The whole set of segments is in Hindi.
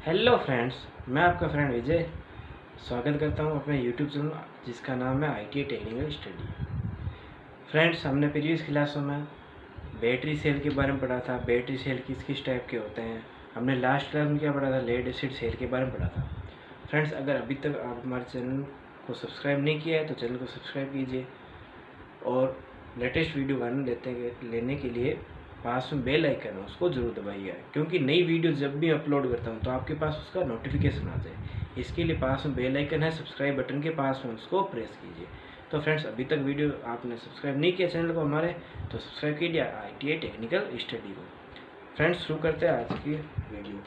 हेलो फ्रेंड्स, मैं आपका फ्रेंड विजय स्वागत करता हूं अपने यूट्यूब चैनल जिसका नाम है ITA टेक्निकल स्टडी। फ्रेंड्स, हमने प्रीवियस क्लासों में बैटरी सेल के बारे में पढ़ा था। बैटरी सेल किस किस टाइप के होते हैं। हमने लास्ट क्लास में क्या पढ़ा था, लेड एसिड सेल के बारे में पढ़ा था। फ्रेंड्स, अगर अभी तक आप हमारे चैनल को सब्सक्राइब नहीं किया है तो चैनल को सब्सक्राइब कीजिए और लेटेस्ट वीडियो लेने के लिए पास में बेल आइकन है उसको जरूर दबाइए, क्योंकि नई वीडियो जब भी अपलोड करता हूँ तो आपके पास उसका नोटिफिकेशन आ जाए। इसके लिए पास में बेल आइकन है, सब्सक्राइब बटन के पास में उसको प्रेस कीजिए। तो फ्रेंड्स, अभी तक वीडियो आपने सब्सक्राइब नहीं किया चैनल को हमारे, तो सब्सक्राइब कीजिए ITA टेक्निकल स्टडी को। फ्रेंड्स, शुरू करते हैं आज की वीडियो।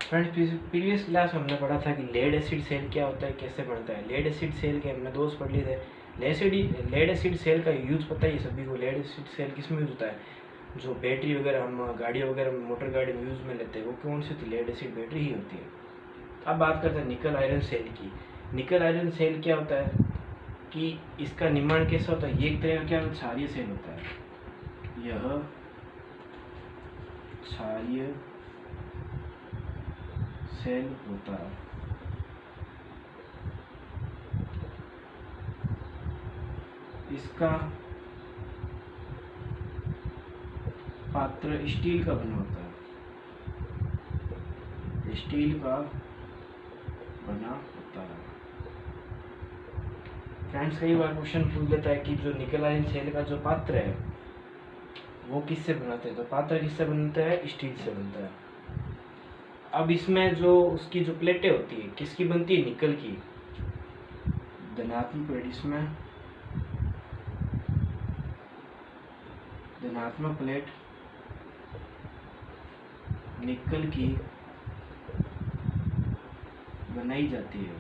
फ्रेंड्स, प्रीवियस क्लास में हमने पढ़ा था कि लेड एसिड सेल क्या होता है, कैसे बनता है। लेड एसिड सेल के हमने दोस्त पढ़ लिए थे। लेड एसिड सेल का यूज़ पता ही सभी को। लेड एसिड सेल किस में यूज़ होता है, जो बैटरी वगैरह हम गाड़ी वगैरह मोटर गाड़ी में यूज़ में लेते हैं, वो कौन सी होती है, लेड एसिड बैटरी ही होती है। अब बात करते हैं निकल आयरन सेल की। निकल आयरन सेल क्या होता है कि इसका निर्माण कैसा होता है। ये एक तरह का क्या क्षारीय सेल होता है। यह क्षारीय सेल होता है। इसका पात्र स्टील का बना होता है। स्टील का बना होता है। फ्रेंड्स, कई बार क्वेश्चन पूछ लेता है कि जो निकल आयरन सेल का जो पात्र है वो किससे बनाते हैं। तो पात्र किससे बनता है, स्टील से बनता है। अब इसमें जो उसकी जो प्लेटें होती है किसकी बनती है, निकल की। धनात्मक प्लेट, इसमें धनात्मक प्लेट निकल की बनाई जाती है।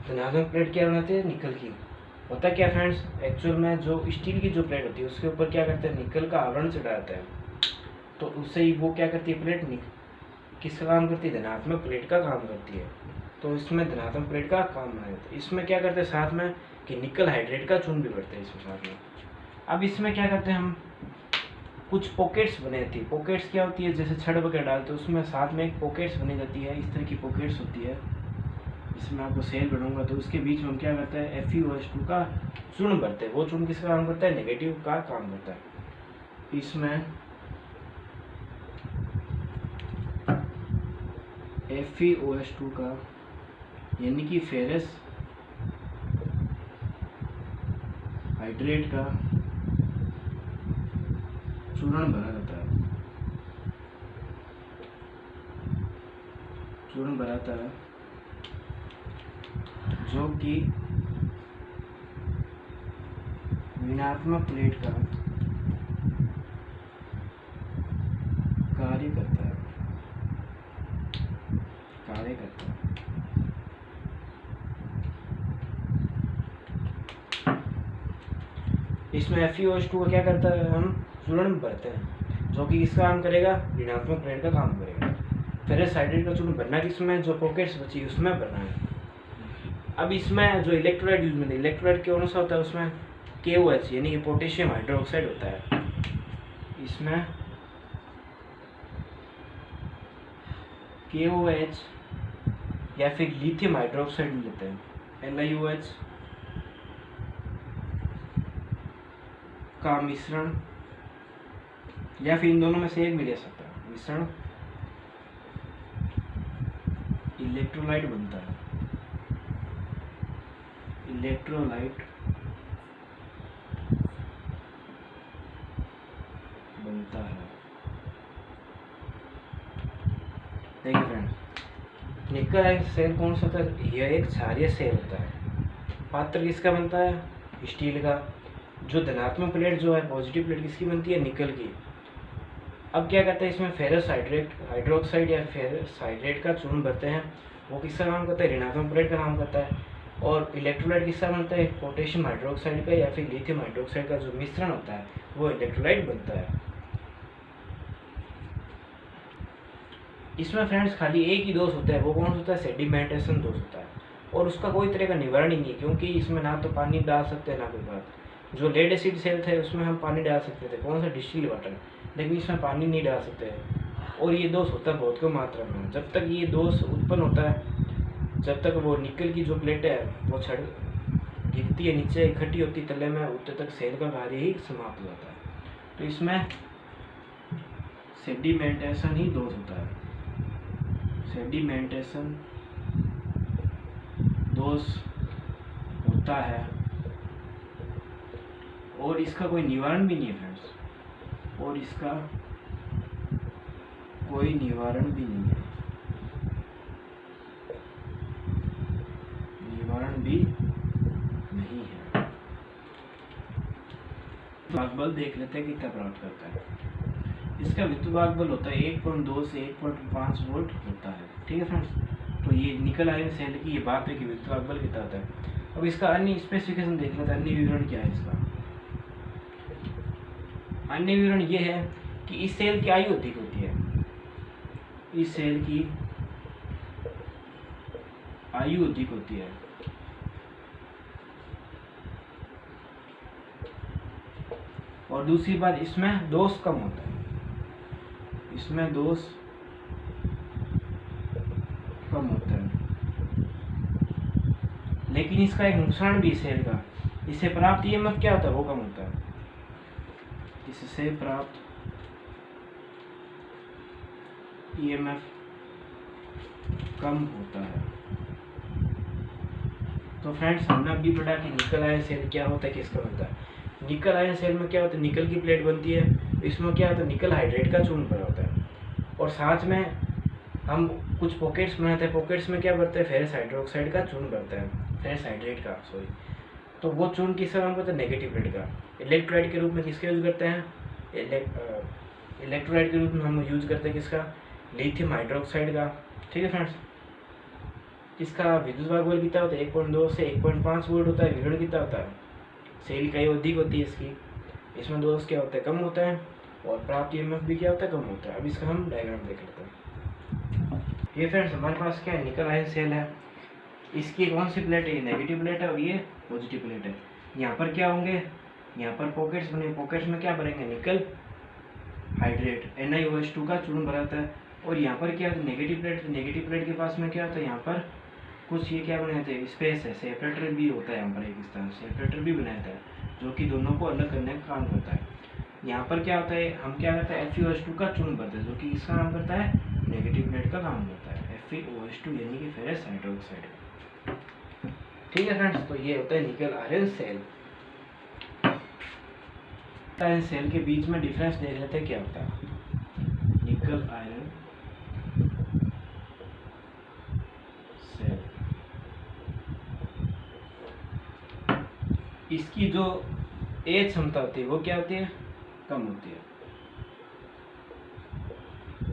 धनात्मक प्लेट क्या बनाती है, निकल की। होता क्या फ्रेंड्स, एक्चुअल में जो स्टील की जो प्लेट होती है उसके ऊपर क्या करते हैं, निकल का आवरण चढ़ाते हैं। तो उससे ही वो क्या करती है, प्लेट किसका काम करती है, धनात्मक प्लेट का काम करती है। तो इसमें धनात्मक प्लेट का काम बनाया जाता है। इसमें क्या करते हैं साथ में कि निकल हाइड्रेट का चूर्ण भी बढ़ता है इसमें साथ में। अब इसमें क्या करते हैं हम, कुछ पॉकेट्स बने जाती है। पॉकेट्स क्या होती है, जैसे छड़ वगैरह डालते हैं उसमें साथ में एक पॉकेट्स बनी जाती है। इस तरह की पॉकेट्स होती है। इसमें आपको सेल बनूंगा तो उसके बीच में हम क्या करते हैं, FeOH2 का चूर्ण भरते हैं। वो चूर्ण किसका काम करता है, नेगेटिव का काम करता है। इसमें FeOH2 का यानी कि फेरस हाइड्रेट का चूर्ण भरा जाता है। चूर्ण भराता है जो कि ऋणात्मक प्लेट का कार्य करता है। इसमें FeOH2 का क्या करता है, हम चूर्ण भरते हैं जो कि इसका काम करेगा, ऋणात्मक प्लेट का काम करेगा। फेरस हाइड्रेट का चूर्ण भरना किसमें, जो पॉकेट्स बची उसमें भरना है। अब इसमें जो इलेक्ट्रोलाइट यूज में, इलेक्ट्रोलाइट कौन सा होता है, उसमें KOH यानी कि पोटेशियम हाइड्रोक्साइड होता है। इसमें KOH या फिर लिथियम हाइड्रोक्साइड लेते हैं, LiOH का मिश्रण, या फिर इन दोनों में से एक भी ले सकता है मिश्रण, इलेक्ट्रोलाइट बनता है। इलेक्ट्रोलाइट बनता है। देखिए फ्रेंड्स, निकल आयरन सेल कौन सा होता है, यह एक क्षारीय सेल होता है। पात्र किसका बनता है, स्टील का। जो धनात्मक प्लेट जो है, पॉजिटिव प्लेट किसकी बनती है, निकल की। अब क्या करते हैं, इसमें फेरस हाइड्रोक्साइड या फेरस हाइड्रेट का चूर्ण भरते हैं। वो किसका काम करता है, ऋणात्मक प्लेट का काम करता है। और इलेक्ट्रोलाइट किसका बनता है, पोटेशियम हाइड्रोक्साइड का या फिर लिथियम हाइड्रोक्साइड का जो मिश्रण होता है वो इलेक्ट्रोलाइट बनता है। इसमें फ्रेंड्स खाली एक ही दोष होता है, वो कौन सा होता है, सेडिमेंटेशन दोष होता है, और उसका कोई तरह का निवारण ही नहीं है, क्योंकि इसमें ना तो पानी डाल सकते हैं ना कोई बात। जो लेड एसिड सेल थे उसमें हम पानी डाल सकते थे, कौन सा, डिस्टिल वाटर, लेकिन इसमें पानी नहीं डाल सकते। और ये दोष होता है बहुत कम मात्रा में। जब तक ये दोष उत्पन्न होता है, जब तक वो निकल की जो प्लेट है वो छड़ गिरती है नीचे, इकट्ठी होती तले में, उतने तक सेल का कार्य ही समाप्त हो जाता है। तो इसमें सेडिमेंटेशन ही दोष होता है, सेडिमेंटेशन दोष होता है, और इसका कोई निवारण भी नहीं है फ्रेंड्स, और इसका कोई निवारण भी नहीं है, निवारण भी नहीं है। विद्युत बल देख लेते हैं कितना प्राप्त करता है। इसका विद्युत बल होता है 1.2 से 1.5 वोल्ट होता है। ठीक है फ्रेंड्स, तो ये निकल आयन सेल की ये बात है कि विद्युत बल कितना होता है। अब इसका अन्य स्पेसिफिकेशन देख लेते हैं, अन्य विवरण क्या है इसका। अन्य विवरण ये है कि इस सेल की आयु अधिक होती है, इस सेल की आयु अधिक होती है, और दूसरी बात इसमें दोष कम होता है, इसमें दोष कम होता है। लेकिन इसका एक नुकसान भी सेल का, इससे प्राप्त ईएमएफ क्या होता है, वो कम होता है, इससे प्राप्त ईएमएफ कम होता है। तो फ्रेंड्स हमने अभी पढ़ा कि निकल आयन सेल क्या होता है, किसका बनता है। निकल आयन सेल में क्या होता है, निकल की प्लेट बनती है, इसमें क्या होता है, निकल हाइड्रेट का चूर्ण भरा होता है, और साथ में हम कुछ पॉकेट्स बनाते हैं, पॉकेट्स में क्या भरते हैं, फेरस हाइड्रोक्साइड का चूर्ण भरता है, फेरस हाइड्रेट का, सॉरी। तो वो चूर्ण किसका काम करता है, नेगेटिव प्लेट का। इलेक्ट्रोलाइट के रूप में किसका यूज करते हैं, इलेक्ट्रोलाइट के रूप में हम यूज करते हैं किसका, लिथियम हाइड्रोक्साइड का। ठीक है फ्रेंड्स, इसका विद्युत बल कितना होता है, 1.2 से 1.5 वोल्ट होता है। विवरण कितना होता है, सेल का अधिक होती है इसकी, इसमें दोष क्या होता है, कम होता है, और प्राप्त ईएमएफ भी क्या होता है, कम होता है। अब इसका हम डायग्राम देख लेते हैं। ये फ्रेंड्स हमारे पास क्या है, निकल आयन सेल है, इसकी कौन सी प्लेट है, ये नेगेटिव प्लेट है और ये पॉजिटिव प्लेट है। यहाँ पर क्या होंगे, यहाँ पर पॉकेट्स बने, पॉकेट्स में क्या भरेंगे, निकल हाइड्रेट NiOH2 का चूर्ण भरा था। और यहाँ पर क्या होता है, नेगेटिव प्लेट, नेगेटिव प्लेट के पास में क्या होता है, यहाँ पर कुछ ये क्या बनाए थे, स्पेस है, सेपरेटर भी होता है, यहाँ पर एक इस तरह सेपरेटर भी बनाया था, जो कि दोनों को अलग करने का काम करता है। यहाँ पर क्या होता है, हम क्या करते हैं, FeOH2 का चूर्ण भरते हैं, जो कि इसका काम करता है, नेगेटिव प्लेट का काम करता है, FeOH2 यानी कि फेरस हाइड्रोक्साइड। ठीक है फ्रेंड्स, तो ये होता है निकल आयरन सेल। आयरन सेल के बीच में डिफरेंस देख लेते हैं क्या होता है। निकल आयरन सेल, इसकी जो एच क्षमता होती है वो क्या होती है, कम होती है,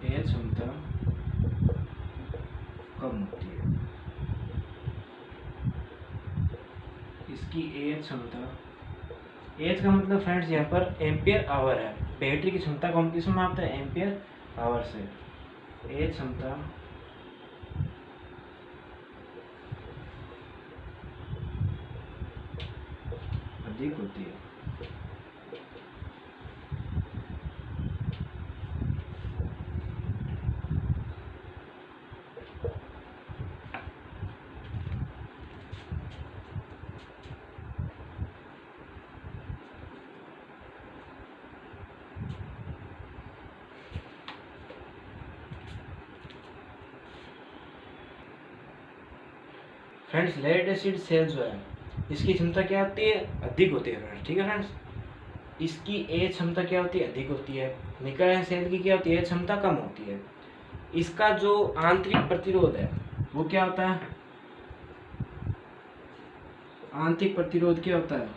एच क्षमता कम होती है। इसकी एच क्षमता, एच का मतलब फ्रेंड्स यहाँ पर एम्पियर आवर है, बैटरी की क्षमता कौन किस में आता है, एम्पियर आवर से। एच क्षमता अधिक होती है। फ्रेंड्स लेड एसिड सेल जो है इसकी क्षमता क्या होती है, अधिक होती है फ्रेंड्स। ठीक है फ्रेंड्स, इसकी एच क्षमता क्या होती है, अधिक होती है। निकल आयन सेल की क्या होती है, एच क्षमता कम होती है। इसका जो आंतरिक प्रतिरोध है वो क्या होता है, आंतरिक प्रतिरोध क्या होता है,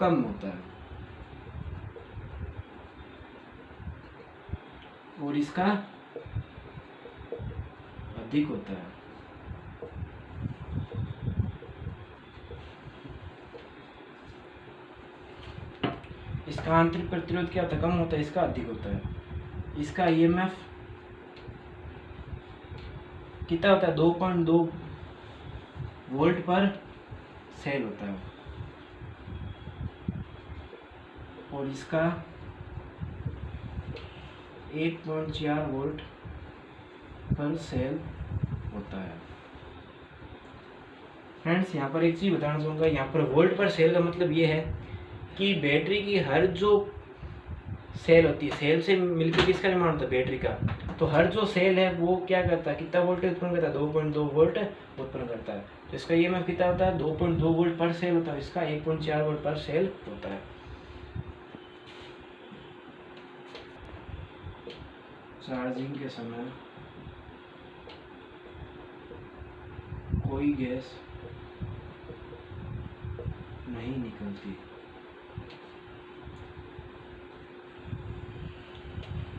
कम होता है, और इसका अधिक होता है। इसका आंतरिक प्रतिरोध क्या होता है, कम होता है, इसका अधिक होता है। इसका ईएमएफ कितना होता है, 2.2 वोल्ट पर सेल होता है, और इसका 1.4 वोल्ट पर सेल होता है। फ्रेंड्स, यहाँ पर एक चीज़ बताना चाहूँगा, यहाँ पर वोल्ट पर सेल का मतलब ये है कि बैटरी की हर जो सेल होती है, सेल से मिलकर किसका निर्माण होता है, बैटरी का। तो हर जो सेल है वो क्या करता है, कितना वोल्टेज उत्पन्न करता है, 2.2 वोल्ट उत्पन्न करता है। तो इसका ईएमएफ कितना होता है, 2.2 वोल्ट पर सेल होता है, इसका 1.4 वोल्ट पर सेल होता है। चार्जिंग के समय कोई गैस नहीं निकलती।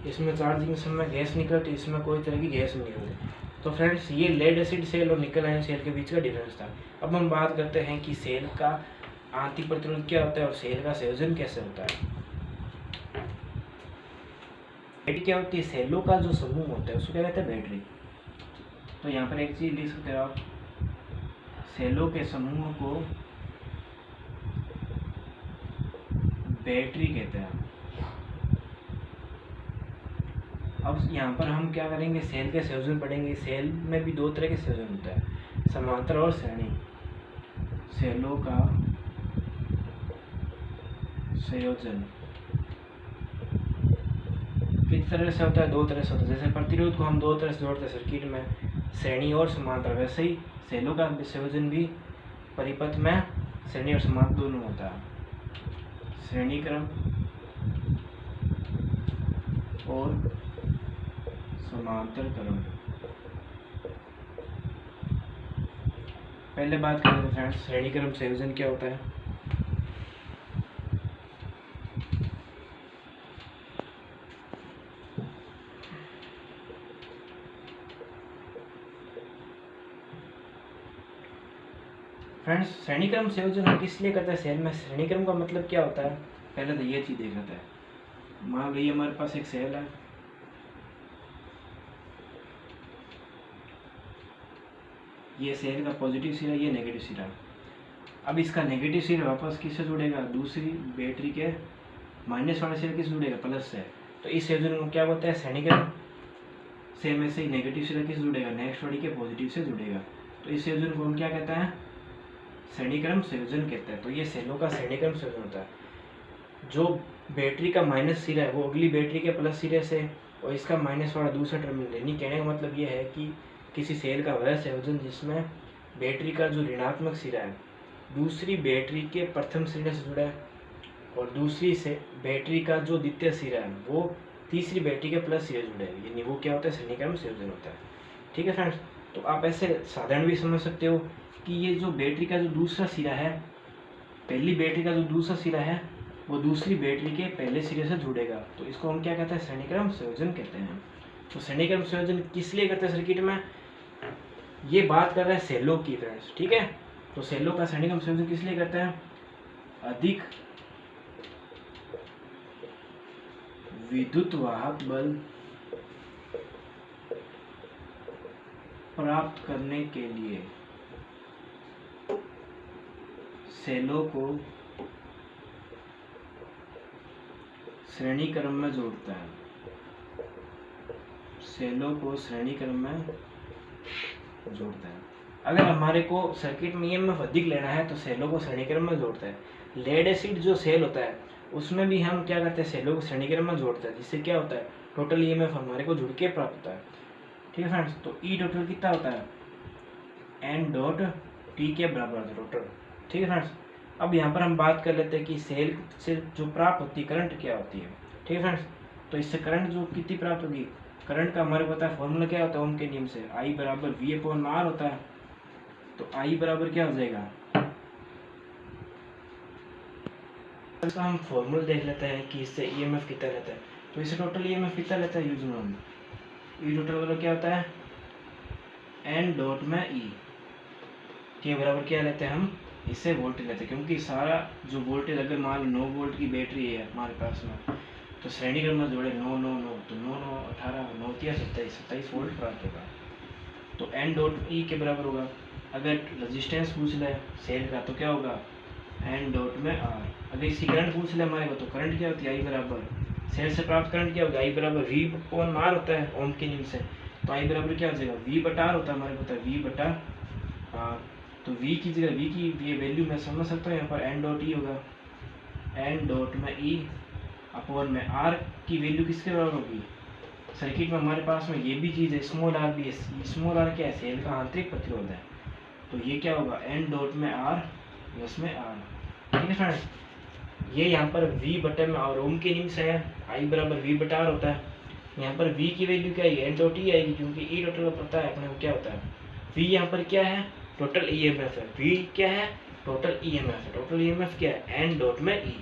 इसमें चार्जिंग के समय गैस निकलती, इसमें कोई तरह की गैस नहीं निकलती। तो फ्रेंड्स, ये लेड एसिड सेल और निकल आयन सेल के बीच का डिफरेंस था। अब हम बात करते हैं कि सेल का आंतरिक प्रतिरोध क्या होता है और सेल का संयोजन कैसे होता है। बैटरी क्या होती है, सेलों का जो समूह होता है उसको क्या कहते हैं, बैटरी। तो यहाँ पर एक चीज लिख सकते हो आप, सेलों के समूह को बैटरी कहते हैं। अब यहाँ पर हम क्या करेंगे, सेल के संयोजन पढ़ेंगे। सेल में भी दो तरह के संयोजन होता है, समांतर और श्रेणी। सेलों का संयोजन किस तरह से होता है, दो तरह से होता है। जैसे प्रतिरोध को हम दो तरह से जोड़ते हैं सर्किट में, श्रेणी और समांतर, वैसे ही सेलों का संयोजन भी परिपथ में श्रेणी और समांतर दोनों होता है। श्रेणी क्रम और समांतर क्रम। पहले बात करें तो फ्रेंड्स, श्रेणी क्रम संयोजन क्या होता है। फ्रेंड्स, श्रेणी क्रम संयोजन हम किस लिए करते हैं सेल में, श्रेणी क्रम का मतलब क्या होता है, पहले तो ये चीज देख लेते हैं। मान लीजिए हमारे पास एक सेल है, ये सेल का पॉजिटिव सिरा, ये नेगेटिव सिरा। अब इसका नेगेटिव सिरा वापस किससे जुड़ेगा, दूसरी बैटरी के माइनस वाले सिरे किससे जुड़ेगा, प्लस से। तो इस संयोजन को क्या बोलते हैं, श्रेणी क्रम। सेम ऐसे ही नेगेटिव सिरा किससे जुड़ेगा, नेक्स्ट वाली के पॉजिटिव से जुड़ेगा। तो इस संयोजन को हम क्या कहते हैं, श्रेणी क्रम संयोजन कहते हैं। तो ये सेलों का श्रेणी क्रम संयोजन होता है। जो बैटरी का माइनस सिरा है वो अगली बैटरी के प्लस सिरे से, और इसका माइनस वाला दूसरा टर्मिनल। यानी कहने का मतलब ये है कि किसी सेल का वह संयोजन जिसमें बैटरी का जो ऋणात्मक सिरा है दूसरी बैटरी के प्रथम सिरे से जुड़ा है, और दूसरी से बैटरी का जो द्वितीय सिरा है वो तीसरी बैटरी के प्लस सिरे जुड़े है, यानी वो क्या होता है, श्रेणी क्रम संयोजन होता है। ठीक है फ्रेंड्स, तो आप ऐसे साधारण भी समझ सकते हो कि ये जो बैटरी का जो दूसरा सिरा है, पहली बैटरी का जो दूसरा सिरा है वो दूसरी बैटरी के पहले सिरे से जुड़ेगा, तो इसको हम क्या कहते हैं, श्रेणी क्रम संयोजन कहते हैं। तो श्रेणी क्रम संयोजन किस लिए करते हैं सर्किट में, ये बात कर रहे हैं सेलों की फ्रेंड्स। ठीक है, तो सेलों का श्रेणी क्रम संयोजन किस लिए करते हैं, अधिक विद्युत वाहक बल प्राप्त करने के लिए सेलों को श्रेणी क्रम में जोड़ता है। सेलों को श्रेणी क्रम में जोड़ता है। अगर हमारे को सर्किट में ईएमएफ अधिक लेना है तो सेलों को श्रेणी क्रम में जोड़ता है। लेड एसिड जो सेल होता है उसमें भी हम क्या करते हैं, सेलों को श्रेणी क्रम में जोड़ते हैं, जिससे क्या होता है, टोटल ईएमएफ हमारे को जुड़ के प्राप्त होता है। ठीक है फ्रेंड्स, तो ई टोटल कितना होता है, एन डॉट टी के बराबर होता है टोटल। ठीक है फ्रेंड्स, अब यहाँ पर हम बात कर लेते हैं कि सेल से जो प्राप्त होती है करंट क्या होती है। ठीक है फ्रेंड्स, तो इससे करंट जो कितनी प्राप्त होगी, करंट का हमारे पता है फॉर्मूला क्या होता है, ओम के नियम से I बराबर V/R होता है। तो I बराबर क्या हो जाएगा, तो हम फॉर्मूला देख लेते हैं कि इससे ईएमएफ कितना रहता है। तो इससे टोटल ईएमएफ कितना रहता है, यूज में ई टोटल बराबर क्या होता है, एन डॉट में ई के बराबर क्या लेते हैं हम इससे वोल्टेज लेते हैं, क्योंकि सारा जो वोल्टेज अगर मान लो 9 वोल्ट की बैटरी है हमारे पास में, तो श्रेणी क्रम में जोड़े 9 9 9, तो 9 9 18 9 3 27 27 वोल्ट प्राप्त होगा। तो एन डॉट ई के बराबर होगा। अगर रजिस्टेंस पूछ ले सेल का तो क्या होगा, एन डॉट में आर। अगर इसकी करंट पूछ ले हमारे को, तो करंट क्या होती है, आई बराबर सेल से प्राप्त करंट क्या होगा, आई बराबर वी अपॉन आर होता है ओम के नियम से। तो आई बराबर क्या हो जाएगा, वी बटा आर होता है हमारे को, पता है वी बटा आर। तो वी की जगह वी की ये वैल्यू मैं समझ सकता हूँ, यहाँ पर एन डॉट ई होगा, एन डॉट में ई अपॉन में आर की वैल्यू किसके बराबर होगी। सर्किट में हमारे पास में ये भी चीज़ है, स्मॉल आर भी है। स्मॉल आर क्या है, सेल का आंतरिक प्रतिरोध है। तो ये क्या होगा, एन डॉट में आर प्लस में आर। ठीक है फ्रेंड्स, ये यहाँ पर v बटे में और ओम के नियम से है, आई बराबर v बटा आर होता है। यहाँ पर v की वैल्यू क्या है, एन डॉट ई आएगी, क्योंकि ई टोटल पता है अपने को क्या होता है। v यहाँ पर क्या है, टोटल ईएमएफ है। v क्या है, टोटल ईएमएफ है। टोटल ईएमएफ क्या है, एन डॉट में ई।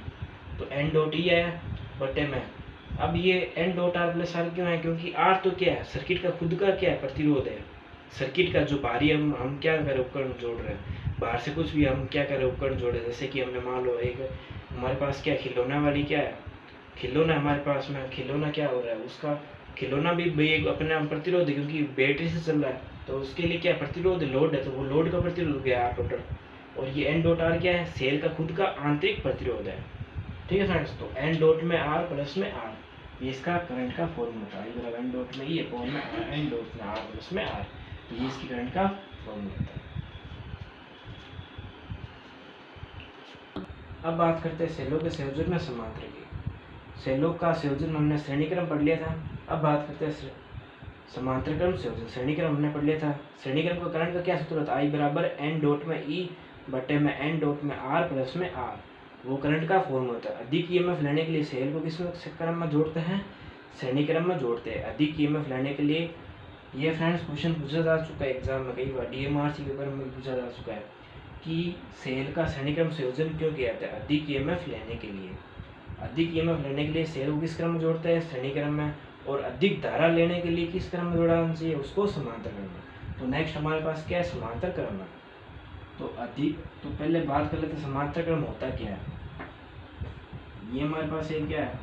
तो एन डॉट ई आया बटे में, अब ये n dot r plus r क्यों है, क्योंकि आर तो क्या है, सर्किट का खुद का क्या है, प्रतिरोध है। सर्किट का जो बाहरी हम क्या कर रहे उपकरण जोड़ रहे हैं, बाहर से कुछ भी हम क्या कर रहे उपकरण जोड़े, जैसे कि हमने मान लो एक हमारे पास क्या खिलौना वाली क्या है, खिलौना हमारे पास में खिलौना क्या हो रहा है, उसका खिलौना भी एक अपने प्रतिरोध है, क्योंकि बैटरी से चल रहा है, तो उसके लिए क्या प्रतिरोध लोड है, तो वो लोड का प्रतिरोध गया आर टोटल। और ये एन डॉट आर क्या है, सेल का खुद का आंतरिक प्रतिरोध है। ठीक है फ्रेंड्स, तो एन डॉट में आर प्लस में आर, ये इसका करंट का फॉर्मूला है। एन डॉट में ई अपॉन में आर, एन डॉट में आर प्लस में आर, तो ये इसकी करंट का फॉर्मूला है। अब बात करते हैं सेलों के संयोजन में समांतर की। सेलों का संयोजन हमने श्रेणी क्रम पढ़ लिया था। अब बात करते हैं समांतर क्रम संयोजन। श्रेणी क्रम हमने पढ़ लिया था। श्रेणी क्रम का करंट का क्या सूत्र होता है, आई बराबर एन डॉट में ई बटे में एन डॉट में आर प्लस में आर, वो करंट का फॉर्मूला होता है। अधिक ईएमएफ लेने के लिए सेल को किस क्रम में जोड़ते हैं, श्रेणी क्रम में जोड़ते हैं। अधिक ईएमएफ लेने के लिए ये फ्रेंड्स क्वेश्चन पूछा जा चुका है एग्जाम में कई बार, डीएमआरसी के पेपर में पूछा जा चुका है कि सेल का श्रेणीक्रम संयोजन क्यों किया जाता है, अधिक ईएमएफ लेने के लिए। अधिक ईएमएफ लेने के लिए सेल को किस क्रम में जोड़ते हैं, श्रेणी क्रम में। और अधिक धारा लेने के लिए किस क्रम में जोड़ना चाहिए, उसको समांतर क्रम में। तो नेक्स्ट हमारे पास क्या है, समांतर क्रम है। तो पहले बात कर लेते समांतर क्रम होता क्या है। ये हमारे पास एक क्या है,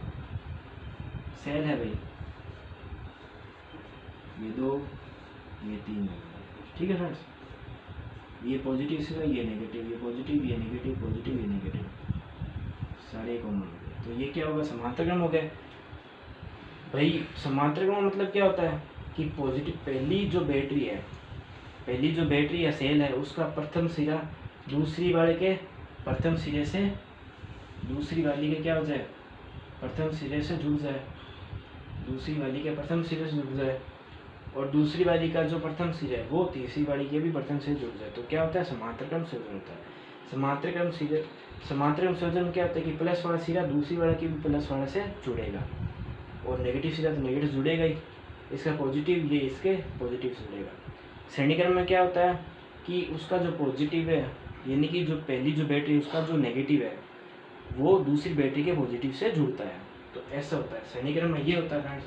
सेल है भाई, ये 2 ये 3, ठीक है फ्रेंड्स। ये पॉजिटिव से ये नेगेटिव, ये पॉजिटिव ये नेगेटिव, पॉजिटिव ये नेगेटिव, सारे कॉमन हो गए। तो ये क्या होगा, समांतर क्रम हो गया भाई। समांतर क्रम मतलब क्या होता है कि पॉजिटिव पहली जो बैटरी या सेल है उसका प्रथम सिरा दूसरी वाले के प्रथम सिरे से दूसरी वाली के क्या हो जाए, प्रथम सिरे से जुड़ जाए, दूसरी वाली के प्रथम सिरे से जुड़ जाए, और दूसरी वाली का जो प्रथम सिरा है वो तीसरी वाली के भी प्रथम से जुड़ जाए, तो क्या होता है, समांतर क्रम संयोजन होता है। समांतर क्रम संयोजन क्या होता है कि प्लस वाला सिरा दूसरी वाला के भी प्लस वाले से जुड़ेगा, और नेगेटिव सिरा तो नेगेटिव जुड़ेगा ही, इसका पॉजिटिव ये इसके पॉजिटिव से जुड़ेगा। श्रेणी क्रम में क्या होता है कि उसका जो पॉजिटिव है, यानी कि जो पहली जो बैटरी उसका जो नेगेटिव है वो दूसरी बैटरी के पॉजिटिव से जुड़ता है, तो ऐसा होता है श्रेणी क्रम में। ये होता है फ्रेंड्स,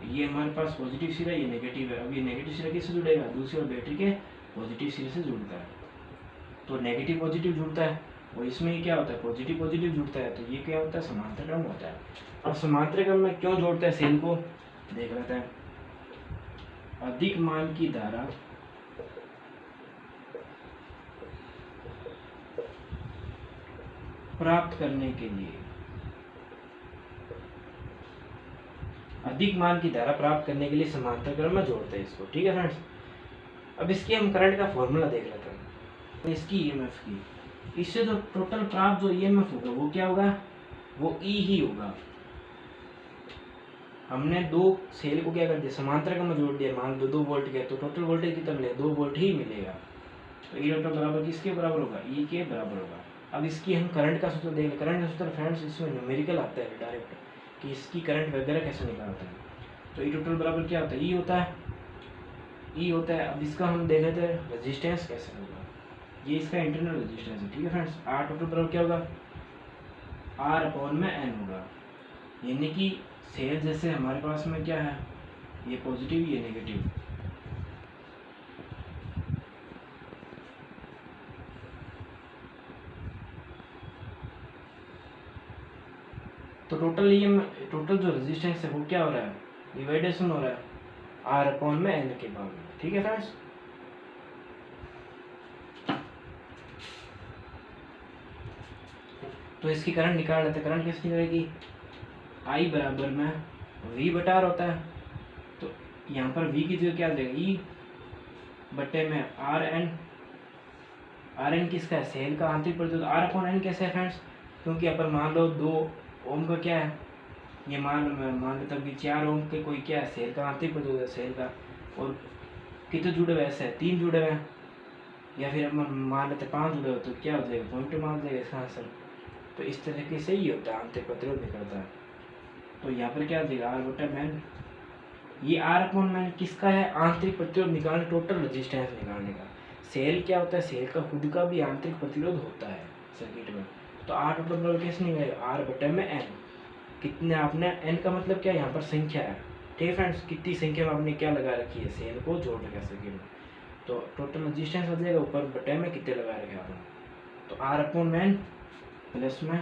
ये हमारे पास पॉजिटिव सिरा, ये नेगेटिव है। अब ये नेगेटिव सिरा किससे जुड़ेगा, दूसरी और बैटरी के पॉजिटिव सिरे से जुड़ता है, तो नेगेटिव पॉजिटिव जुड़ता है, और इसमें ये क्या होता है, पॉजिटिव पॉजिटिव जुड़ता है, तो ये क्या होता है, समांतर क्रम होता है। अब समांतर क्रम में क्यों जोड़ते हैं सेल को, देख लेते हैं। अधिक मान की धारा प्राप्त करने के लिए, अधिक मान की धारा प्राप्त करने के लिए समांतर क्रम में जोड़ते हैं इसको, ठीक है फ्रेंड्स। अब इसकी हम करंट का फॉर्मूला देख लेते हैं, तो इसकी ईएमएफ की, इससे जो टोटल प्राप्त जो ईएमएफ होगा वो क्या होगा, वो ई ही होगा। हमने 2 सेल को क्या कर दिया, समांतर क्रम में जोड़ दिया, मान लो 2 वोल्ट के, तो टोटल वोल्टेज कितना मिलेगा, 2 वोल्ट ही मिलेगा। तो ई टोटल बराबर किसके बराबर होगा, ई के बराबर होगा। अब इसकी हम करंट का सूत्र देख लें। करंट का सूत्र फ्रेंड्स इसमें न्यूमेरिकल आता है डायरेक्ट, कि इसकी करंट वगैरह कैसे निकालते हैं। तो ई टोटल बराबर क्या होता है, ई होता है, ई होता है। अब इसका हम देख लेते हैं रेजिस्टेंस कैसे होगा, ये इसका इंटरनल रेजिस्टेंस है, ठीक है फ्रेंड्स। आर टोटल बराबर क्या होगा, आर अपॉन में एन होगा, यानी कि सेल जैसे हमारे पास में क्या है, ये पॉजिटिव ये नेगेटिव, तो टोटल जो रेजिस्टेंस है वो क्या हो रहा है, डिवाइडेशन हो रहा है R अपॉन में N के बाद में। ठीक है फ्रेंड्स, तो इसकी करंट निकाल लेते हैं। करंट कैसे निकलेगी, I बराबर में V बटा R होता है, तो यहाँ पर V की जगह क्या आ जाएगा, E बटे में आर एन किसका है, सेल का आंतरिक प्रतिरोध। R अपॉन N कैसे है फ्रेंड्स, क्योंकि अपन मान लो 2 ओम का क्या है, ये मान लेता हूँ कि 4 ओम के कोई क्या है, सेल का आंतरिक प्रतिरोध है सेल का, और कितने जुड़े हुए ऐसे 3 जुड़े हुए हैं, या फिर अपन मान लेते 5 जुड़े हुए, तो क्या हो जाएगा, पॉइंट मान जाएगा इसका आंसर। तो इस तरीके से ही होता है, आंतरिक प्रतिरोध निकलता है। तो यहाँ पर क्या हो जाएगा, R बटा मैन, ये R अपॉन मैन किसका है, आंतरिक प्रतिरोध निकालने, टोटल रेजिस्टेंस निकालने का। सेल क्या होता है, सेल का खुद का भी आंतरिक प्रतिरोध होता है सर्किट में। तो R टोटल बराबर कैसे निकलेगा, R बटे में N, कितने आपने, N का मतलब क्या, यहाँ पर संख्या है। ठीक है फ्रेंड्स, कितनी संख्या में आपने क्या लगा रखी है, सेल को जोड़ रखा सर्किट में, तो टोटल रेजिस्टेंस हो जाएगा ऊपर बटे में कितने लगा रखे आपने, तो R अपॉन मैन प्लस में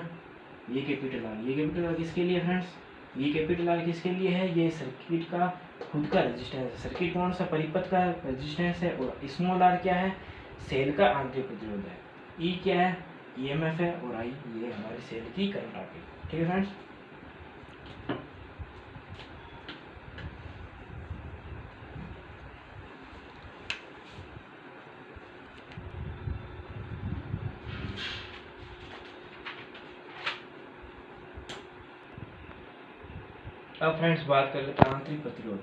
ये कैपिटल R, ये कैपिटल R किसके लिए फ्रेंड्स, ये कैपिटल R किसके लिए है, ये सर्किट का खुद का रेजिस्टेंस है। सर्किट कौन सा, परिपथ का रेजिस्टेंस है, और स्मॉल r क्या है, सेल का आंतरिक प्रतिरोध है। E क्या है, EMF है, और I ये हमारी सेल की करंट आ गई। ठीक है फ्रेंड्स, अब फ्रेंड्स बात कर लेते हैं आंतरिक प्रतिरोध।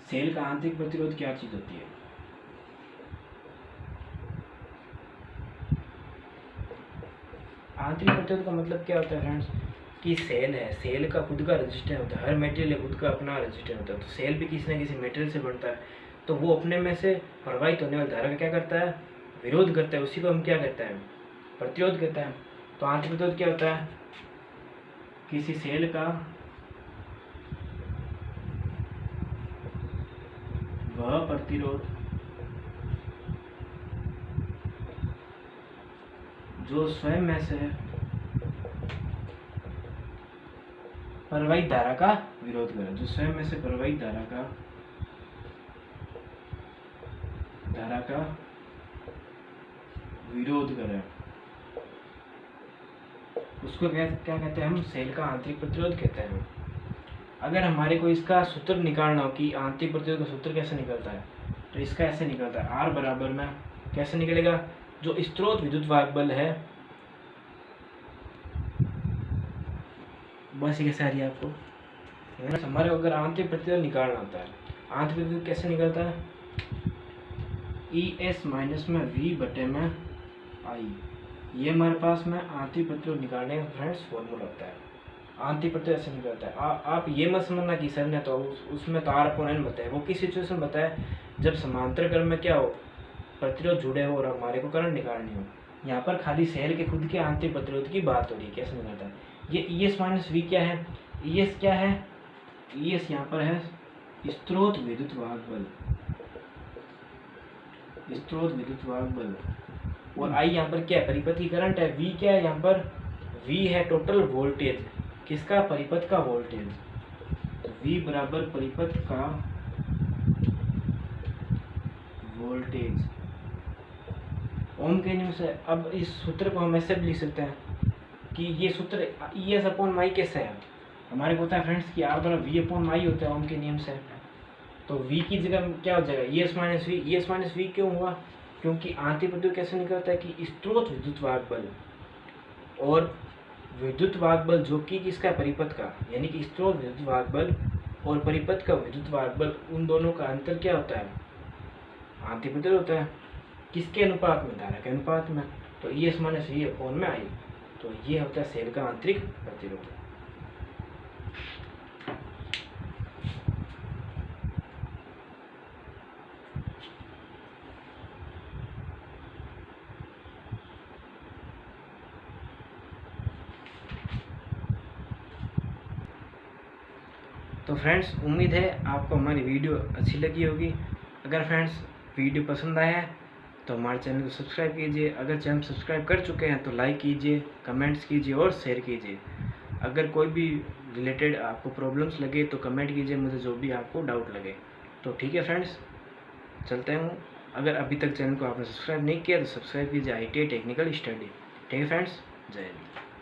सेल का आंतरिक प्रतिरोध क्या चीज होती है, आंतरिक प्रतिरोध का मतलब क्या होता है फ्रेंड्स, कि सेल है, सेल का खुद का रेजिस्टेंस होता है, हर मटेरियल खुद का अपना रेजिस्टेंस होता है। तो सेल भी किसी न किसी मटेरियल से बनता है, तो वो अपने में से प्रवाहित होने वाली धारा का क्या करता है, विरोध करता है, उसी को हम क्या कहते हैं, प्रतिरोध कहते हैं। तो आंतरिक प्रतिरोध क्या होता है, किसी सेल का वह प्रतिरोध जो स्वयं में से प्रवाहित धारा का विरोध करे, जो स्वयं में से प्रवाहित धारा का विरोध करे, उसको क्या कहते हैं हम, सेल का आंतरिक प्रतिरोध कहते हैं। अगर हमारे को इसका सूत्र निकालना हो कि आंतरिक प्रतिरोध का सूत्र कैसे निकलता है, तो इसका ऐसे निकलता है, R बराबर में कैसे निकलेगा, जो स्रोत विद्युत वाहक बल है, बस ये कैसे आ रही है आपको, हमारे को अगर आंतरिक प्रतिरोध निकालना होता है, आंतरिक प्रतिरोध कैसे निकलता है, ES माइनस में V बटे में I, ये हमारे पास में आंतरिक प्रतिरोध निकालने का फ्रेंड्स फॉर्मूला होता है। आंतरिक प्रतिरोध ऐसे निकलता है। आप ये मत समझना कि सर ने तो उसमें तो R अपॉन N बताया, वो किस सिचुएशन बताया, जब समांतर क्रम में क्या हो, प्रतिरोध जुड़े हो और हमारे को करंट निकालनी हो। यहाँ पर खाली सेल के खुद के आंतरिक प्रतिरोध की बात हो रही है, कैसे निकलता है। ये ES माइनस V क्या है, ES क्या है, ES यहाँ पर है स्रोत विद्युत वाहक बल, स्रोत विद्युत वाहक बल, और I यहाँ पर क्या है, परिपथ की करंट है। V क्या है, यहाँ पर V है टोटल वोल्टेज, किसका, परिपथ का वोल्टेज। तो V बराबर परिपथ का वोल्टेज ओम के नियम से। अब इस सूत्र को हम ऐसे भी लिख सकते हैं कि ये सूत्र ES अपॉन माई कैसे है, हमारे को पता है फ्रेंड्स कि R बराबर V अपॉन माई होता है ओम के नियम से। तो V की जगह क्या हो जाएगा, ES minus V। ES minus V क्यों हुआ, क्योंकि आंतरिक प्रतिरोध कैसे निकलता है कि स्रोत विद्युत वाहक बल और विद्युत वाहक बल जो कि किसका, परिपथ का, यानी कि स्रोत विद्युत वाहक बल और परिपथ का विद्युत वाहक बल, उन दोनों का अंतर क्या होता है, आंतरिक प्रतिरोध होता है। किसके अनुपात में, धारा के अनुपात में। तो ES माइनस V अपॉन में I, तो ये होता है सेल का आंतरिक प्रतिरोध। तो फ्रेंड्स उम्मीद है आपको हमारी वीडियो अच्छी लगी होगी। अगर फ्रेंड्स वीडियो पसंद आया है तो हमारे चैनल को सब्सक्राइब कीजिए। अगर चैनल सब्सक्राइब कर चुके हैं तो लाइक कीजिए, कमेंट्स कीजिए और शेयर कीजिए। अगर कोई भी रिलेटेड आपको प्रॉब्लम्स लगे तो कमेंट कीजिए मुझे, जो भी आपको डाउट लगे। तो ठीक है फ्रेंड्स, चलते हूँ। अगर अभी तक चैनल को आपने सब्सक्राइब नहीं किया तो सब्सक्राइब कीजिए ITI टेक्निकल स्टडी। ठीक है फ्रेंड्स, जय हिंद।